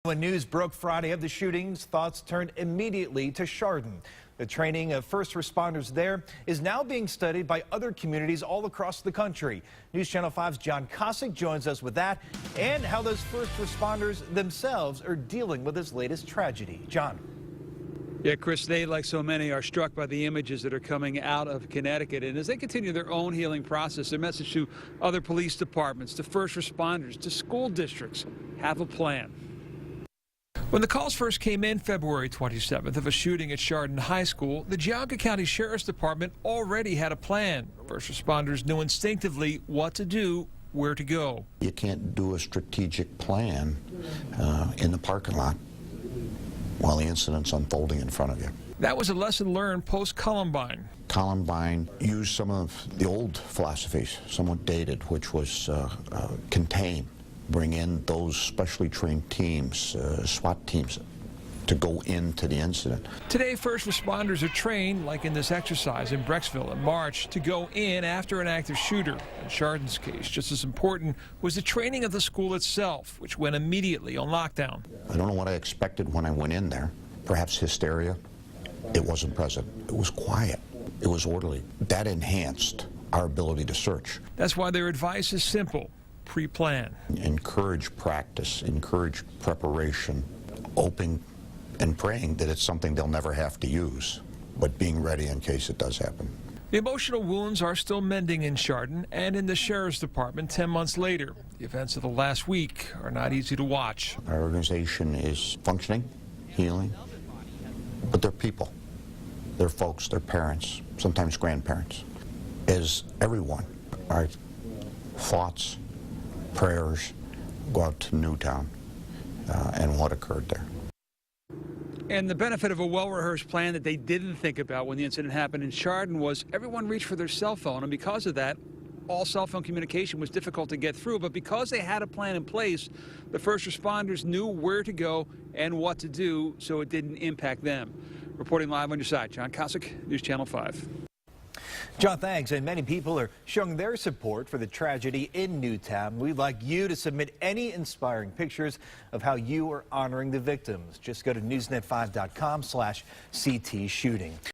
When news broke Friday of the shootings, thoughts turned immediately to Chardon. The training of first responders there is now being studied by other communities all across the country. News Channel 5's John Kosick joins us with that and how those first responders themselves are dealing with this latest tragedy. John. Yeah, Chris, they, like so many, are struck by the images that are coming out of Connecticut. And as they continue their own healing process, their message to other police departments, to first responders, to school districts, have a plan. When the calls first came in February 27th of a shooting at Chardon High School, the Geauga County Sheriff's Department already had a plan. First responders knew instinctively what to do, where to go. You can't do a strategic plan in the parking lot while the incident's unfolding in front of you. That was a lesson learned post-Columbine. Columbine used some of the old philosophies, somewhat dated, which was contain. Bring in those specially trained teams, SWAT teams, to go into the incident. Today, first responders are trained, like in this exercise in Brecksville in March, to go in after an active shooter. In Chardon's case, just as important was the training of the school itself, which went immediately on lockdown. I don't know what I expected when I went in there. Perhaps hysteria. It wasn't present. It was quiet. It was orderly. That enhanced our ability to search. That's why their advice is simple. Pre-plan. Encourage practice, encourage preparation, hoping and praying that it's something they'll never have to use, but being ready in case it does happen. The emotional wounds are still mending in Chardon and in the Sheriff's Department 10 months later. The events of the last week are not easy to watch. Our organization is functioning, healing, but they're people. They're folks, they're parents, sometimes grandparents. As everyone, our thoughts, prayers go out to Newtown and what occurred there. And the benefit of a well-rehearsed plan that they didn't think about when the incident happened in Chardon was everyone reached for their cell phone, and because of that, all cell phone communication was difficult to get through. But because they had a plan in place, the first responders knew where to go and what to do, so it didn't impact them. Reporting live on your side, John Kosick, News Channel 5. John, thanks. And many people are showing their support for the tragedy in Newtown. We'd like you to submit any inspiring pictures of how you are honoring the victims. Just go to newsnet5.com/CT shooting.